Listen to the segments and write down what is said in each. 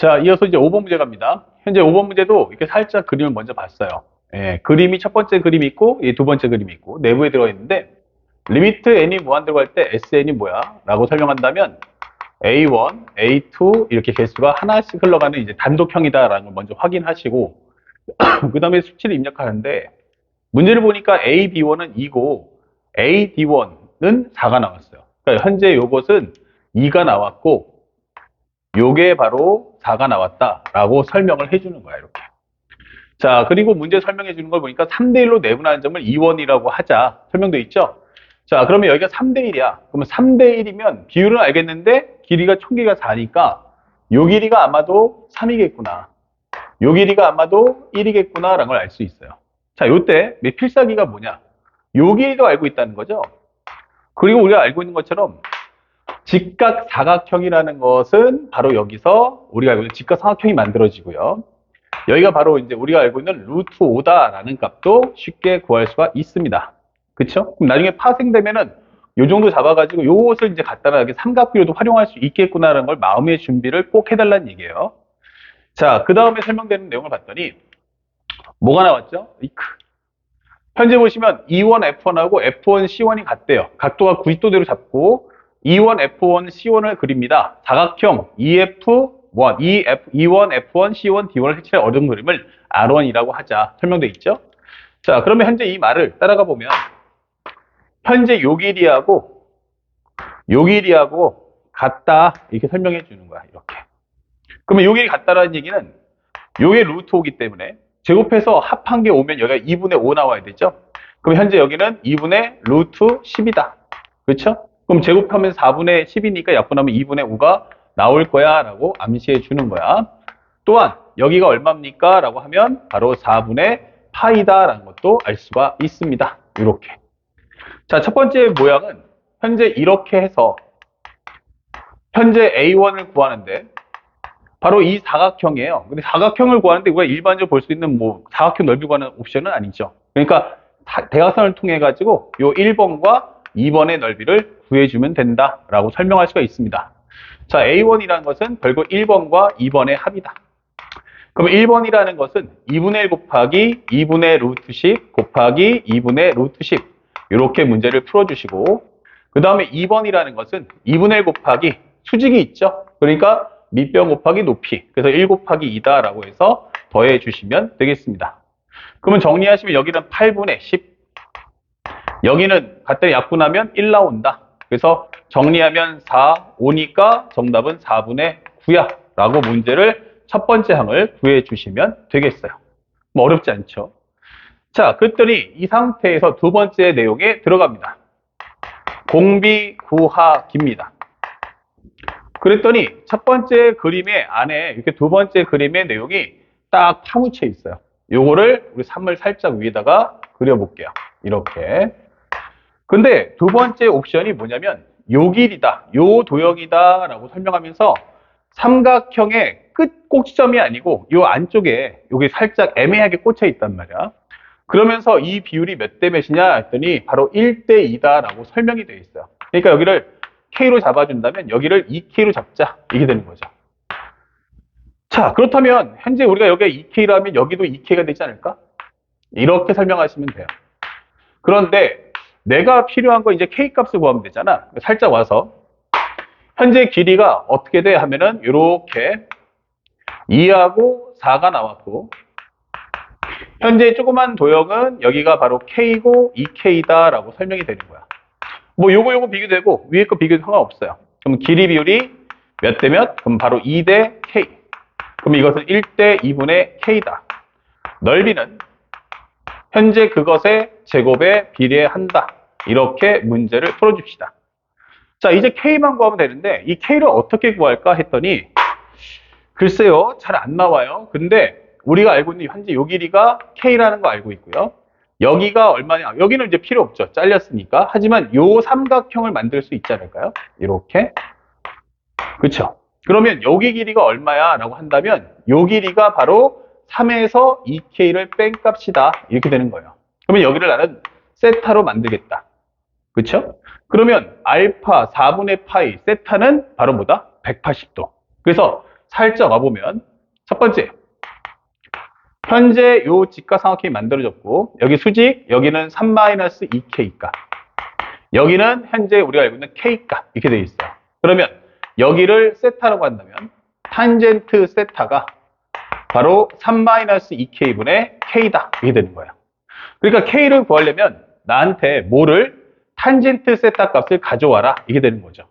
자, 이어서 이제 5번 문제 갑니다. 현재 5번 문제도 이렇게 살짝 그림을 먼저 봤어요. 예, 그림이 첫 번째 그림이 있고, 이 두 번째 그림이 있고, 내부에 들어있는데, 리미트 n이 무한대로 할 때 sn이 뭐야? 라고 설명한다면, a1, a2 이렇게 개수가 하나씩 흘러가는 이제 단독형이다라는 걸 먼저 확인하시고, 그 다음에 수치를 입력하는데, 문제를 보니까 a, b1은 2고, a, d1은 4가 나왔어요. 그러니까 현재 요것은 2가 나왔고, 요게 바로 4가 나왔다라고 설명을 해주는 거야, 이렇게. 자, 그리고 문제 설명해 주는 걸 보니까 3대1로 내분하는 점을 2원이라고 하자. 설명돼 있죠? 자, 그러면 여기가 3대1이야. 그러면 3대1이면 비율은 알겠는데 길이가 총 길이가 4니까 요 길이가 아마도 3이겠구나. 요 길이가 아마도 1이겠구나라는 걸 알 수 있어요. 자, 요때 필사기가 뭐냐? 요 길이도 알고 있다는 거죠. 그리고 우리가 알고 있는 것처럼 직각 사각형이라는 것은 바로 여기서 우리가 알고 있는 직각 삼각형이 만들어지고요. 여기가 바로 이제 우리가 알고 있는 루트 5다라는 값도 쉽게 구할 수가 있습니다. 그쵸? 그럼 나중에 파생되면은 요 정도 잡아가지고 요것을 이제 간단하게 삼각비로도 활용할 수 있겠구나라는 걸 마음의 준비를 꼭 해달라는 얘기예요. 자, 그 다음에 설명되는 내용을 봤더니 뭐가 나왔죠? 현재 보시면 E1, F1하고 F1, C1이 같대요. 각도가 90도대로 잡고 E1, F1, C1을 그립니다. 사각형 EF1, E1, F1, C1, D1을 색칠해 얻은 그림을 R1이라고 하자. 설명되어 있죠? 자, 그러면 현재 이 말을 따라가 보면 현재 요 길이하고 요 길이하고 같다 이렇게 설명해 주는 거야. 이렇게. 그러면 요 길이 같다라는 얘기는 요게 루트 5기 때문에 제곱해서 합한 게 오면 여기가 2분의 5 나와야 되죠? 그럼 현재 여기는 2분의 루트 10이다. 그렇죠? 그럼 제곱하면 4분의 10이니까 약분하면 2분의 5가 나올 거야 라고 암시해 주는 거야. 또한 여기가 얼마입니까? 라고 하면 바로 4분의 파이다 라는 것도 알 수가 있습니다. 이렇게. 자, 첫 번째 모양은 현재 이렇게 해서 현재 A1을 구하는데 바로 이 사각형이에요. 근데 사각형을 구하는데 우리가 일반적으로 볼 수 있는 뭐 사각형 넓이 구하는 옵션은 아니죠. 그러니까 대각선을 통해 가지고 요 1번과 2번의 넓이를 구해주면 된다라고 설명할 수가 있습니다. 자, A1이라는 것은 결국 1번과 2번의 합이다. 그럼 1번이라는 것은 2분의 1 곱하기 2분의 루트 10 곱하기 2분의 루트 10 이렇게 문제를 풀어주시고 그 다음에 2번이라는 것은 2분의 1 곱하기 수직이 있죠. 그러니까 밑변 곱하기 높이 그래서 1 곱하기 2다라고 해서 더해 주시면 되겠습니다. 그러면 정리하시면 여기는 8분의 10 여기는 갖다 약분하면 1 나온다. 그래서 정리하면 4, 5니까 정답은 4분의 9야 라고 문제를 첫 번째 항을 구해 주시면 되겠어요. 뭐 어렵지 않죠. 자, 그랬더니 이 상태에서 두 번째 내용에 들어갑니다. 공비 구하기입니다. 그랬더니 첫 번째 그림의 안에 이렇게 두 번째 그림의 내용이 딱 파묻혀 있어요. 요거를 우리 3을 살짝 위에다가 그려볼게요. 이렇게. 근데 두 번째 옵션이 뭐냐면 요 길이다, 요 도형이다 라고 설명하면서 삼각형의 끝 꼭지점이 아니고 요 안쪽에 요게 살짝 애매하게 꽂혀 있단 말이야. 그러면서 이 비율이 몇 대 몇이냐 했더니 바로 1대 2다 라고 설명이 되어 있어요. 그러니까 여기를 K로 잡아준다면 여기를 2K로 잡자 이게 되는 거죠. 자, 그렇다면 현재 우리가 여기가 2K라면 여기도 2K가 되지 않을까? 이렇게 설명하시면 돼요. 그런데 내가 필요한 거 이제 K 값을 구하면 되잖아. 살짝 와서 현재 길이가 어떻게 돼 하면은 이렇게 2하고 4가 나왔고 현재 조그만 도형은 여기가 바로 K고 2K다 라고 설명이 되는 거야. 뭐 요거 비교되고 위에 거 비교도 상관없어요. 그럼 길이 비율이 몇 대 몇? 그럼 바로 2대 K. 그럼 이것은 1대 2분의 K다. 넓이는 현재 그것의 제곱에 비례한다. 이렇게 문제를 풀어줍시다. 자, 이제 K만 구하면 되는데 이 K를 어떻게 구할까 했더니 글쎄요, 잘 안 나와요. 근데 우리가 알고 있는 현재 요 길이가 K라는 거 알고 있고요. 여기가 얼마냐? 여기는 이제 필요 없죠. 잘렸으니까. 하지만 요 삼각형을 만들 수 있지 않을까요? 이렇게. 그렇죠? 그러면 여기 길이가 얼마야? 라고 한다면 요 길이가 바로 3에서 2K를 뺀 값이다. 이렇게 되는 거예요. 그러면 여기를 나는 세타로 만들겠다. 그렇죠? 그러면 알파 4분의 파이 세타는 바로 뭐다? 180도. 그래서 살짝 와보면 첫 번째, 현재 요 직가상각형이 만들어졌고 여기 수직, 여기는 3-2K값, 여기는 현재 우리가 알고 있는 K값 이렇게 되어 있어요. 그러면 여기를 세타라고 한다면 탄젠트 세타가 바로 3-2K분의 K다 이렇게 되는 거예요. 그러니까 K를 구하려면 나한테 뭐를 탄젠트 세타 값을 가져와라 이게 되는 거죠.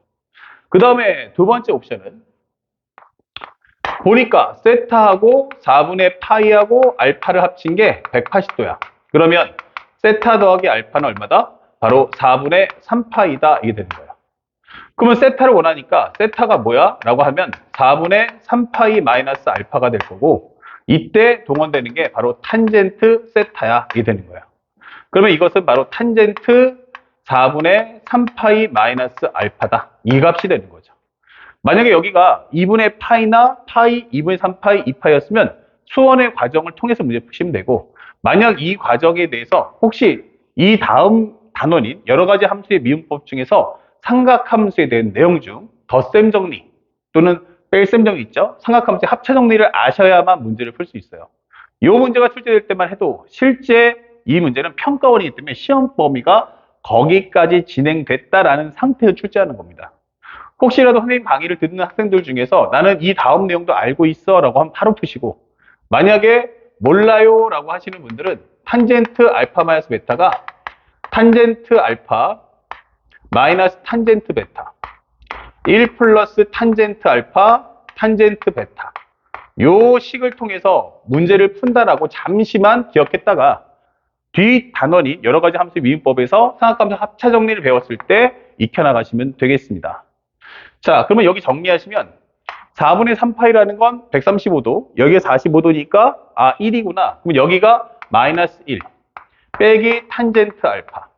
그 다음에 두 번째 옵션은 보니까 세타하고 4분의 파이하고 알파를 합친 게 180도야. 그러면 세타 더하기 알파는 얼마다? 바로 4분의 3파이다 이게 되는 거예요. 그러면 세타를 원하니까 세타가 뭐야? 라고 하면 4분의 3파이 마이너스 알파가 될 거고 이때 동원되는 게 바로 탄젠트 세타야 이게 되는 거예요. 그러면 이것은 바로 탄젠트 4분의 3파이 마이너스 알파다. 이 값이 되는 거죠. 만약에 여기가 2분의 파이나 파이, 2분의 3파이, 2파이였으면 수원의 과정을 통해서 문제 푸시면 되고 만약 이 과정에 대해서 혹시 이 다음 단원인 여러 가지 함수의 미분법 중에서 삼각함수에 대한 내용 중 덧셈 정리 또는 뺄셈 정리 있죠? 삼각함수의 합차 정리를 아셔야만 문제를 풀 수 있어요. 이 문제가 출제될 때만 해도 실제 이 문제는 평가원이기 때문에 시험 범위가 거기까지 진행됐다라는 상태에서 출제하는 겁니다. 혹시라도 선생님 강의를 듣는 학생들 중에서 나는 이 다음 내용도 알고 있어 라고 하면 바로 푸시고 만약에 몰라요 라고 하시는 분들은 탄젠트 알파 마이너스 베타가 탄젠트 알파 마이너스 탄젠트 베타 1 플러스 탄젠트 알파 탄젠트 베타 요 식을 통해서 문제를 푼다라고 잠시만 기억했다가 뒤 단원인 여러 가지 함수 미분법에서 삼각함수 합차 정리를 배웠을 때 익혀나가시면 되겠습니다. 자, 그러면 여기 정리하시면 4분의 3파이라는 건 135도, 여기에 45도니까 1이구나. 그럼 여기가 마이너스 1 빼기 탄젠트 알파.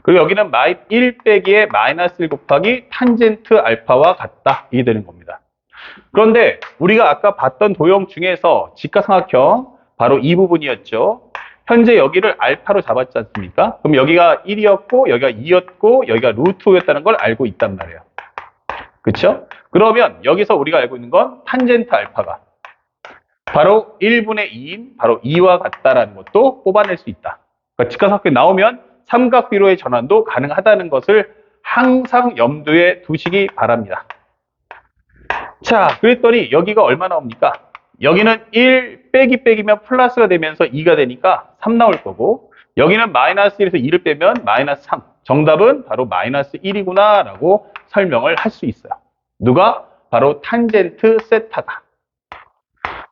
그리고 여기는 1 빼기에 마이너스 1 곱하기 탄젠트 알파와 같다. 이게 되는 겁니다. 그런데 우리가 아까 봤던 도형 중에서 직가삼각형 바로 이 부분이었죠. 현재 여기를 알파로 잡았지 않습니까? 그럼 여기가 1이었고 여기가 2였고 여기가 루트 5였다는 걸 알고 있단 말이에요. 그렇죠? 그러면 여기서 우리가 알고 있는 건 탄젠트 알파가 바로 1분의 2인 바로 2와 같다라는 것도 뽑아낼 수 있다. 그러니까 직가삼각형이 나오면 삼각비로의 전환도 가능하다는 것을 항상 염두에 두시기 바랍니다. 자, 그랬더니 여기가 얼마 나옵니까? 여기는 1 빼기 빼기면 플러스가 되면서 2가 되니까 3 나올 거고 여기는 마이너스 1에서 2를 빼면 마이너스 3. 정답은 바로 마이너스 1이구나 라고 설명을 할 수 있어요. 누가? 바로 탄젠트 세타다.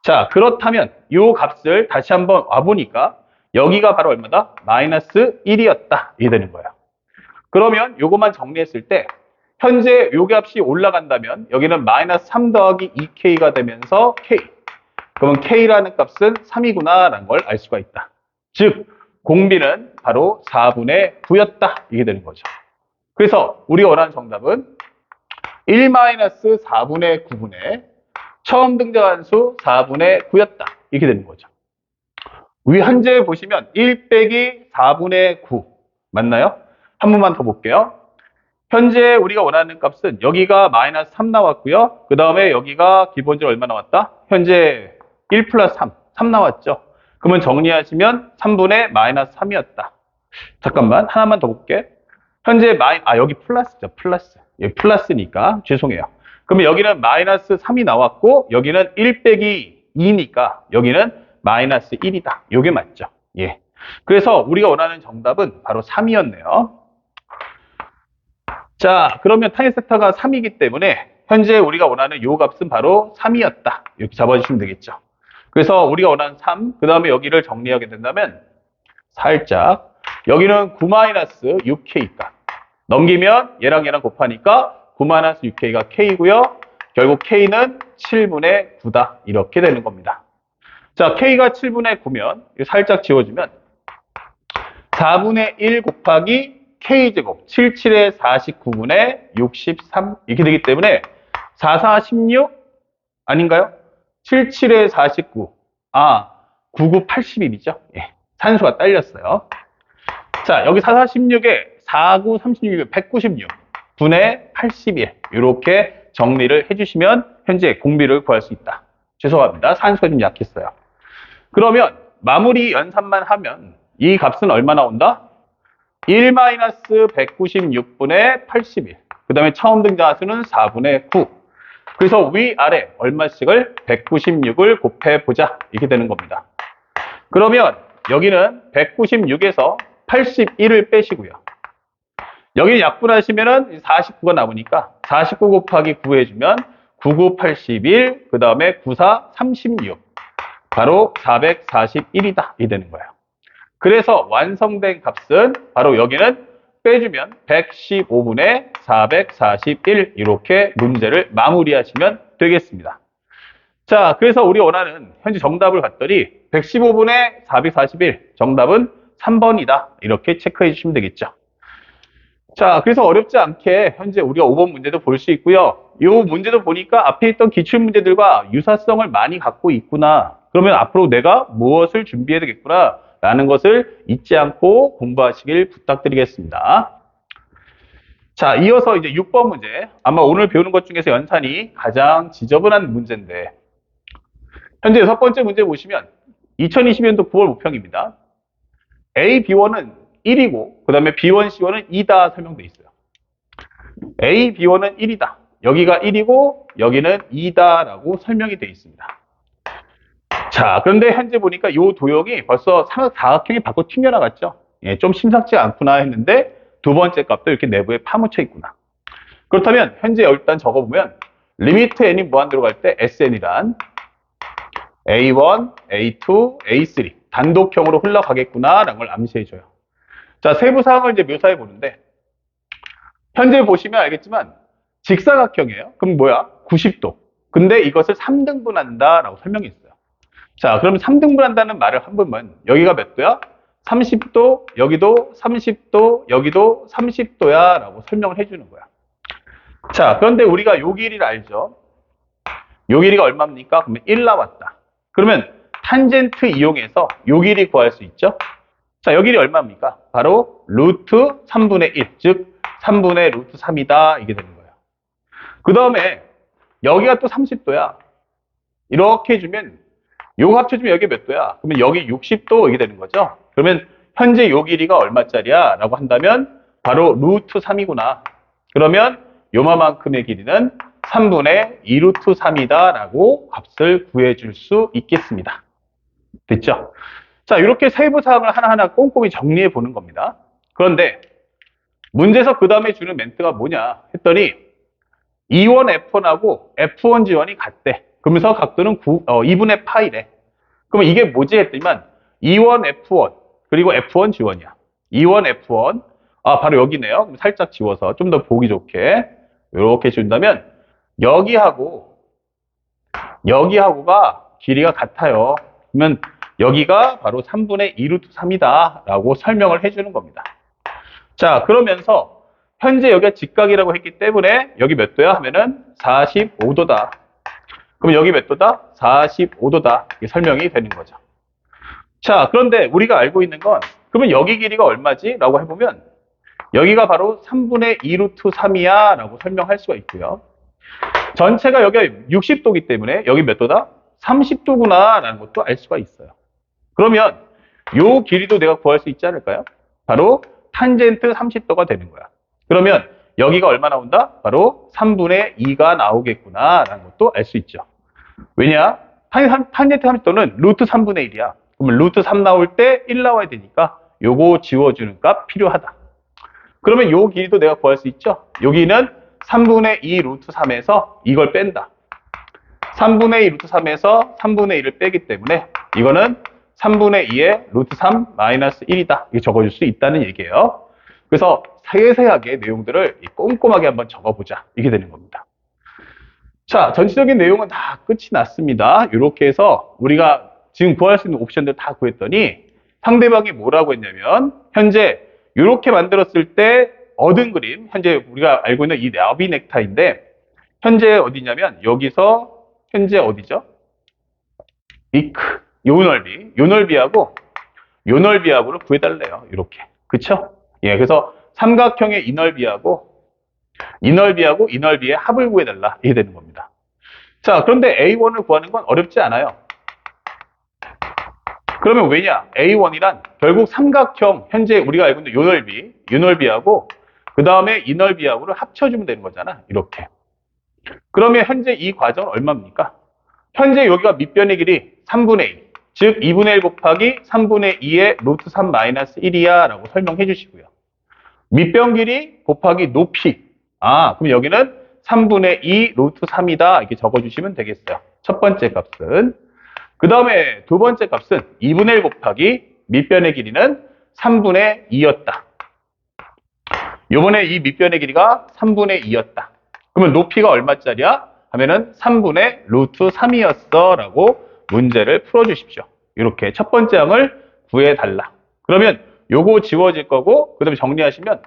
자, 그렇다면 이 값을 다시 한번 와보니까 여기가 바로 얼마다? 마이너스 1이었다. 이게 되는 거예요. 그러면 요것만 정리했을 때 현재 요 값이 올라간다면 여기는 마이너스 3 더하기 2K가 되면서 K. 그러면 K라는 값은 3이구나 라는 걸 알 수가 있다. 즉 공비는 바로 4분의 9였다. 이게 되는 거죠. 그래서 우리가 원하는 정답은 1-4분의 9분의 처음 등장한 수 4분의 9였다. 이렇게 되는 거죠. 위 현재 보시면 1 빼기 4분의 9 맞나요? 한 번만 더 볼게요. 현재 우리가 원하는 값은 여기가 마이너스 3 나왔고요. 그 다음에 여기가 기본적으로 얼마 나왔다? 현재 1 플러스 3 나왔죠. 그러면 정리하시면 3분의 마이너스 3이었다. 잠깐만 하나만 더 볼게. 현재 여기 플러스죠. 플러스. 여기 플러스니까 죄송해요. 그러면 여기는 마이너스 3이 나왔고 여기는 1 빼기 2니까 여기는 마이너스 1이다. 이게 맞죠. 예. 그래서 우리가 원하는 정답은 바로 3이었네요. 자, 그러면 탄젠트가 3이기 때문에 현재 우리가 원하는 요 값은 바로 3이었다. 이렇게 잡아주시면 되겠죠. 그래서 우리가 원하는 3, 그 다음에 여기를 정리하게 된다면 살짝 여기는 9-6K 값 넘기면 얘랑 곱하니까 9-6K가 K고요. 결국 K는 7분의 9다. 이렇게 되는 겁니다. 자, K가 7분의 9면 살짝 지워주면 4분의 1 곱하기 K제곱 77의 49분의 63 이렇게 되기 때문에 4, 4, 16 아닌가요? 77의 49 99, 81이죠. 예, 산수가 딸렸어요. 자, 여기 4, 4, 16에 4, 9, 36이면 196 분의 81 이렇게 정리를 해주시면 현재 공비를 구할 수 있다. 죄송합니다. 산수가 좀 약했어요. 그러면 마무리 연산만 하면 이 값은 얼마 나온다? 1-196분의 81. 그 다음에 처음 등장한 수는 4분의 9. 그래서 위아래 얼마씩을 196을 곱해보자. 이렇게 되는 겁니다. 그러면 여기는 196에서 81을 빼시고요. 여기 약분하시면은 49가 남으니까 49 곱하기 9 해주면 99, 81, 그 다음에 94, 36. 바로 441이다. 이 되는 거예요. 그래서 완성된 값은 바로 여기는 빼주면 115분의 441 이렇게 문제를 마무리하시면 되겠습니다. 자, 그래서 우리 원하는 현재 정답을 봤더니 115분의 441 정답은 3번이다. 이렇게 체크해 주시면 되겠죠. 자, 그래서 어렵지 않게 현재 우리가 5번 문제도 볼 수 있고요. 이 문제도 보니까 앞에 있던 기출문제들과 유사성을 많이 갖고 있구나. 그러면 앞으로 내가 무엇을 준비해야 되겠구나 라는 것을 잊지 않고 공부하시길 부탁드리겠습니다. 자, 이어서 이제 6번 문제. 아마 오늘 배우는 것 중에서 연산이 가장 지저분한 문제인데 현재 6번째 문제 보시면 2020년도 9월 모평입니다. A, B1은 1이고 그 다음에 B1, C1은 2다 설명되어 있어요. A, B1은 1이다. 여기가 1이고 여기는 2다라고 설명이 되어 있습니다. 자, 그런데 현재 보니까 이 도형이 벌써 사각형이 밖으로 튕겨나갔죠. 예, 좀 심상치 않구나 했는데 두 번째 값도 이렇게 내부에 파묻혀 있구나. 그렇다면 현재 일단 적어보면 리미트 n이 무한대로 갈 때 SN이란 A1, A2, A3 단독형으로 흘러가겠구나 라는 걸 암시해줘요. 자, 세부 사항을 이제 묘사해 보는데 현재 보시면 알겠지만 직사각형이에요. 그럼 뭐야? 90도. 근데 이것을 3등분한다 라고 설명했어요. 자, 그럼 3등분한다는 말을 한 번만 여기가 몇 도야? 30도, 여기도 30도, 여기도 30도야 라고 설명을 해주는 거야. 자, 그런데 우리가 요 길이를 알죠? 요 길이가 얼마입니까? 그러면 1 나왔다. 그러면 탄젠트 이용해서 요 길이 구할 수 있죠? 자, 요 길이 얼마입니까? 바로 루트 3분의 1, 즉 3분의 루트 3이다. 이게 되는 거예요. 그 다음에 여기가 또 30도야. 이렇게 해주면 요거 합쳐주면 여기 몇 도야? 그러면 여기 60도 이게 되는 거죠. 그러면 현재 요 길이가 얼마짜리야? 라고 한다면 바로 루트 3이구나. 그러면 요만큼의 길이는 3분의 2 루트 3이다 라고 값을 구해줄 수 있겠습니다. 됐죠? 자, 이렇게 세부 사항을 하나하나 꼼꼼히 정리해 보는 겁니다. 그런데 문제에서 그 다음에 주는 멘트가 뭐냐 했더니 E1 F1하고 F1 G1이 같대. 그러면서 각도는 2분의 파이래. 그러면 이게 뭐지 했더니만 E1 F1 그리고 F1 G1이야. E1 F1 바로 여기네요. 그럼 살짝 지워서 좀 더 보기 좋게 이렇게 준다면 여기하고가 길이가 같아요. 그러면 여기가 바로 3분의 2 루트 3이다 라고 설명을 해주는 겁니다. 자, 그러면서 현재 여기가 직각이라고 했기 때문에 여기 몇 도야 하면은 45도다. 그럼 여기 몇 도다? 45도다. 이게 설명이 되는 거죠. 자, 그런데 우리가 알고 있는 건 그러면 여기 길이가 얼마지? 라고 해보면 여기가 바로 3분의 2 루트 3이야 라고 설명할 수가 있고요. 전체가 여기가 60도이기 때문에 여기 몇 도다? 30도구나 라는 것도 알 수가 있어요. 그러면 요 길이도 내가 구할 수 있지 않을까요? 바로 탄젠트 30도가 되는 거야. 그러면 여기가 얼마 나온다? 바로 3분의 2가 나오겠구나 라는 것도 알 수 있죠. 왜냐? 탄젠트 30도는 루트 3분의 1이야. 그러면 루트 3 나올 때 1 나와야 되니까 요거 지워주는 값 필요하다. 그러면 요 길이도 내가 구할 수 있죠? 여기는 3분의 2 루트 3에서 이걸 뺀다. 3분의 2 루트 3에서 3분의 1을 빼기 때문에 이거는 3분의 2의 루트 3 마이너스 1이다. 이렇게 적어줄 수 있다는 얘기예요. 그래서 세세하게 내용들을 꼼꼼하게 한번 적어보자. 이게 되는 겁니다. 자, 전체적인 내용은 다 끝이 났습니다. 이렇게 해서 우리가 지금 구할 수 있는 옵션들 다 구했더니 상대방이 뭐라고 했냐면 현재 이렇게 만들었을 때 얻은 그림, 현재 우리가 알고 있는 이 나비 넥타이인데 현재 어디냐면 여기서 현재 어디죠? 요 넓이하고 요 넓이하고를 구해달래요. 이렇게. 그쵸? 예, 그래서 삼각형의 이 넓이하고 이 넓이의 합을 구해달라. 이게 되는 겁니다. 자, 그런데 A1을 구하는 건 어렵지 않아요. 그러면 왜냐? A1이란 결국 삼각형, 현재 우리가 알고 있는 요 넓이하고 그 다음에 이 넓이하고를 합쳐주면 되는 거잖아. 이렇게. 그러면 현재 이 과정은 얼마입니까? 현재 여기가 밑변의 길이 3분의 1. 즉 2분의 1 곱하기 3분의 2의 루트 3 마이너스 1이야 라고 설명해 주시고요. 밑변 길이 곱하기 높이. 그럼 여기는 3분의 2 루트 3이다. 이렇게 적어주시면 되겠어요. 첫 번째 값은. 그 다음에 두 번째 값은 2분의 1 곱하기 밑변의 길이는 3분의 2였다. 요번에 이 밑변의 길이가 3분의 2였다. 그러면 높이가 얼마짜리야? 하면은 3분의 루트 3이었어 라고 문제를 풀어주십시오. 이렇게 첫 번째 항을 구해달라. 그러면 요거 지워질 거고 그 다음에 정리하시면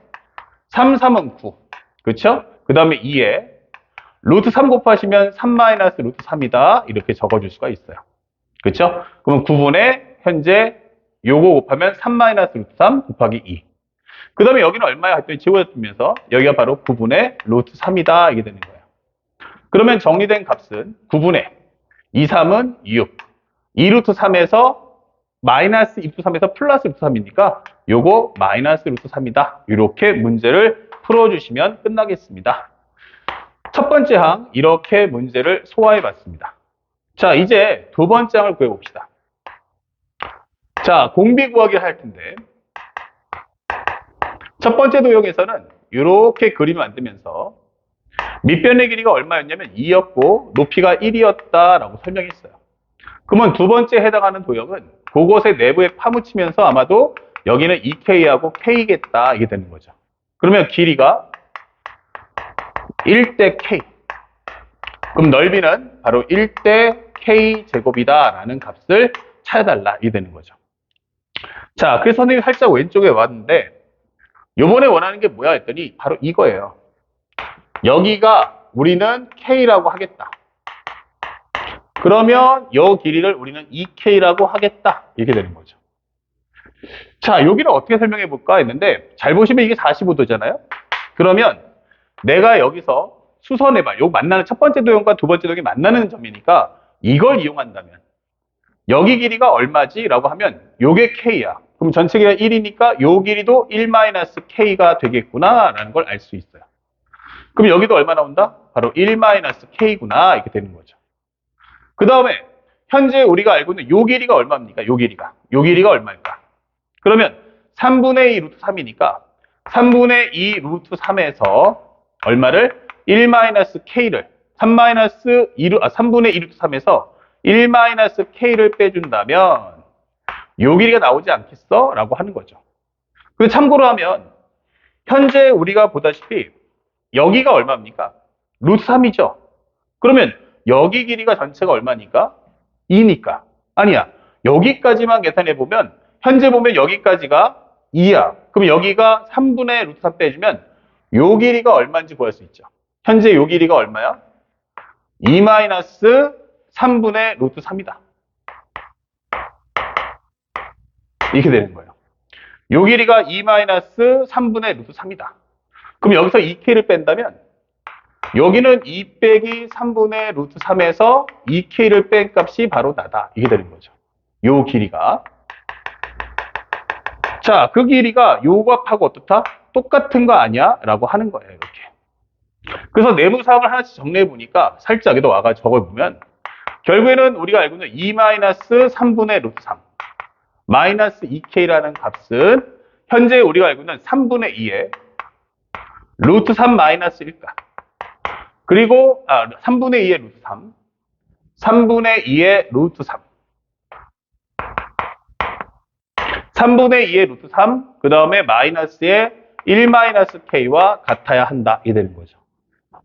3, 3은 9. 그쵸? 그 다음에 2에 루트 3 곱하시면 3 마이너스 루트 3이다. 이렇게 적어줄 수가 있어요. 그쵸? 그러면 9분의 현재 요거 곱하면 3 마이너스 루트 3 곱하기 2. 그 다음에 여기는 얼마야? 했더니 지워지면서 여기가 바로 9분의 루트 3이다. 이게 되는 거예요. 그러면 정리된 값은 9분의 2, 3은 6. 2 루트 3에서 마이너스 2 루트 3에서 플러스 루트 3이니까 요거 마이너스 루트 3이다. 이렇게 문제를 풀어주시면 끝나겠습니다. 첫 번째 항 이렇게 문제를 소화해 봤습니다. 자, 이제 두 번째 항을 구해봅시다. 자, 공비 구하기를 할 텐데 첫 번째 도형에서는 이렇게 그림을 만들면서 밑변의 길이가 얼마였냐면 2였고 높이가 1이었다라고 설명했어요. 그러면 두 번째 해당하는 도형은 그곳의 내부에 파묻히면서 아마도 여기는 2K하고 K겠다 이게 되는 거죠. 그러면 길이가 1대 K. 그럼 넓이는 바로 1대 K 제곱이다 라는 값을 찾아달라 이게 되는 거죠. 자, 그래서 선생님이 살짝 왼쪽에 왔는데 요번에 원하는 게 뭐야 했더니 바로 이거예요. 여기가 우리는 K라고 하겠다. 그러면 요 길이를 우리는 2K라고 하겠다. 이렇게 되는 거죠. 자, 여기를 어떻게 설명해 볼까 했는데 잘 보시면 이게 45도잖아요. 그러면 내가 여기서 수선해봐. 요 만나는 첫 번째 도형과 두 번째 도형이 만나는 점이니까 이걸 이용한다면 여기 길이가 얼마지? 라고 하면 요게 K야. 그럼 전체 길이가 1이니까 요 길이도 1-K가 되겠구나 라는 걸 알 수 있어요. 그럼 여기도 얼마 나온다? 바로 1-K구나 이렇게 되는 거죠. 그 다음에 현재 우리가 알고 있는 요 길이가 얼마입니까? 요 길이가 얼마일까? 그러면 3분의 2 루트 3이니까 3분의 2 루트 3에서 얼마를 1-K를 3분의 2 루트 3에서 1-K를 빼준다면 요 길이가 나오지 않겠어? 라고 하는 거죠. 그 참고로 하면 현재 우리가 보다시피 여기가 얼마입니까? 루트 3이죠. 그러면 여기 길이가 전체가 얼마니까? 2니까. 아니야. 여기까지만 계산해보면 현재 보면 여기까지가 2야. 그럼 여기가 3분의 루트 3 빼주면 요 길이가 얼마인지 구할 수 있죠. 현재 요 길이가 얼마야? 2-3분의 루트 3이다. 이렇게 되는 거예요. 요 길이가 2-3분의 루트 3이다. 그럼 여기서 2K를 뺀다면 여기는 2 빼기 3분의 루트 3에서 2K를 뺀 값이 바로 나다. 이게 되는 거죠. 요 길이가. 자, 그 길이가 요 값하고 어떻다? 똑같은 거 아니야? 라고 하는 거예요. 이렇게. 그래서 내부사항을 하나씩 정리해 보니까 살짝 여기도 와가 적어보면 결국에는 우리가 알고 있는 2-3분의 루트 3 마이너스 2K라는 값은 현재 우리가 알고 있는 3분의 2에 루트 3 마이너스 1값. 그리고 3분의 2의 루트 3. 3분의 2의 루트 3. 3분의 2의 루트 3. 그 다음에 마이너스의 1-K와 같아야 한다. 이게 되는 거죠.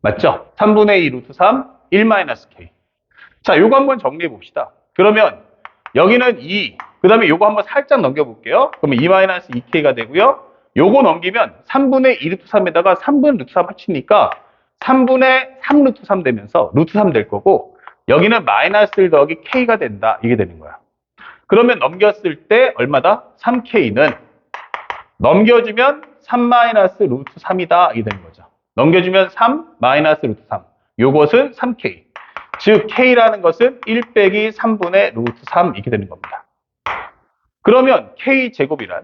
맞죠? 3분의 2 루트 3, 1-K. 자, 요거 한번 정리해 봅시다. 그러면 여기는 2. 그 다음에 요거 한번 살짝 넘겨볼게요. 그러면 2-2K가 되고요. 요거 넘기면 3분의 2 루트 3에다가 3분의 루트 3 합치니까 3분의 3 루트 3 되면서 루트 3 될 거고 여기는 마이너스 1 더하기 K가 된다. 이게 되는 거야. 그러면 넘겼을 때 얼마다? 3K는 넘겨주면 3 마이너스 루트 3이다. 이게 되는 거죠. 넘겨주면 3 마이너스 루트 3. 요것은 3K. 즉 K라는 것은 1 빼기 3분의 루트 3 이렇게 되는 겁니다. 그러면 K제곱이란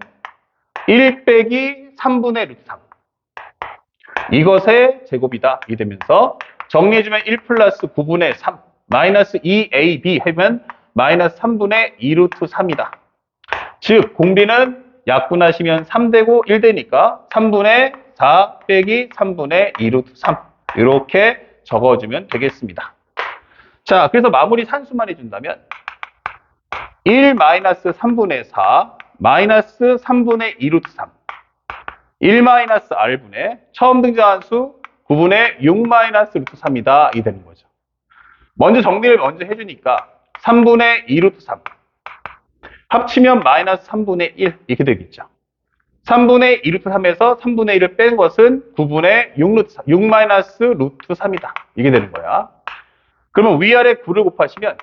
1 빼기 3분의 루트 3 이것의 제곱이다 이렇게 되면서 정리해주면 1 플러스 9분의 3 마이너스 2AB 하면 마이너스 3분의 2 루트 3이다. 즉 공비는 약분하시면 3되고 1되니까 3분의 4 빼기 3분의 2 루트 3 이렇게 적어주면 되겠습니다. 자, 그래서 마무리 산수만 해준다면 1 마이너스 3분의 4 마이너스 3분의 2 루트 3 1 마이너스 R분의 처음 등장한 수 9분의 6 마이너스 루트 3이다 이 되는 거죠. 먼저 정리를 먼저 해주니까 3분의 2 루트 3 합치면 마이너스 3분의 1 이렇게 되겠죠. 3분의 2 루트 3에서 3분의 1을 뺀 것은 9분의 6 루트 3, 6 마이너스 루트 3이다 이게 되는 거야. 그러면 위아래 9를 곱하시면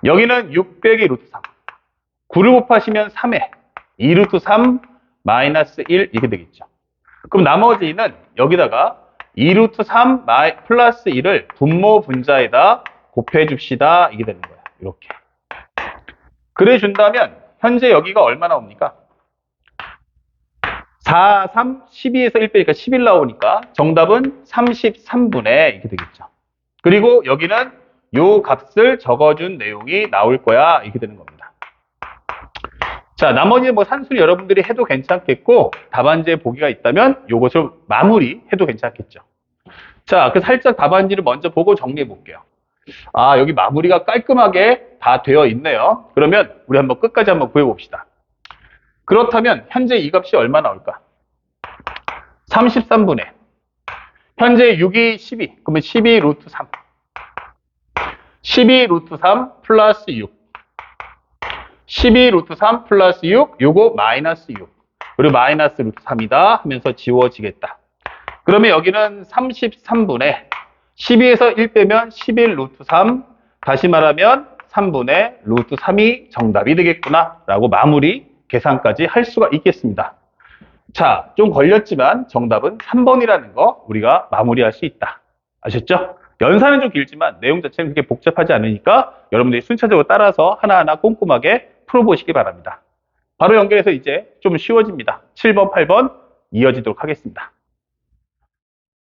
여기는 6 빼기 루트 3 9를 곱하시면 3에 2 루트 3 마이너스 1 이렇게 되겠죠. 그럼 나머지는 여기다가 2 루트 3 플러스 1을 분모 분자에다 곱해 줍시다 이게 되는 거야. 이렇게 그래 준다면 현재 여기가 얼마 나옵니까? 4, 3, 12에서 1 빼니까 11 나오니까 정답은 33분의 이렇게 되겠죠. 그리고 여기는 요 값을 적어준 내용이 나올 거야 이렇게 되는 겁니다. 자, 나머지 뭐 산수는 여러분들이 해도 괜찮겠고 답안지에 보기가 있다면 요것을 마무리 해도 괜찮겠죠. 자, 그 살짝 답안지를 먼저 보고 정리해 볼게요. 아, 여기 마무리가 깔끔하게 다 되어 있네요. 그러면 우리 한번 끝까지 한번 구해 봅시다. 그렇다면 현재 이 값이 얼마 나올까? 33분의 현재 6이 12 그러면 12 루트 3 12 루트 3 플러스 6 12 루트 3 플러스 6 요거 마이너스 6 그리고 마이너스 루트 3이다 하면서 지워지겠다. 그러면 여기는 33분의 12에서 1 빼면 11 루트 3 다시 말하면 3분의 루트 3이 정답이 되겠구나 라고 마무리 계산까지 할 수가 있겠습니다. 자, 좀 걸렸지만 정답은 3번이라는 거 우리가 마무리할 수 있다. 아셨죠? 연산은 좀 길지만 내용 자체는 그렇게 복잡하지 않으니까 여러분들이 순차적으로 따라서 하나하나 꼼꼼하게 풀어보시기 바랍니다. 바로 연결해서 이제 좀 쉬워집니다. 7번, 8번 이어지도록 하겠습니다.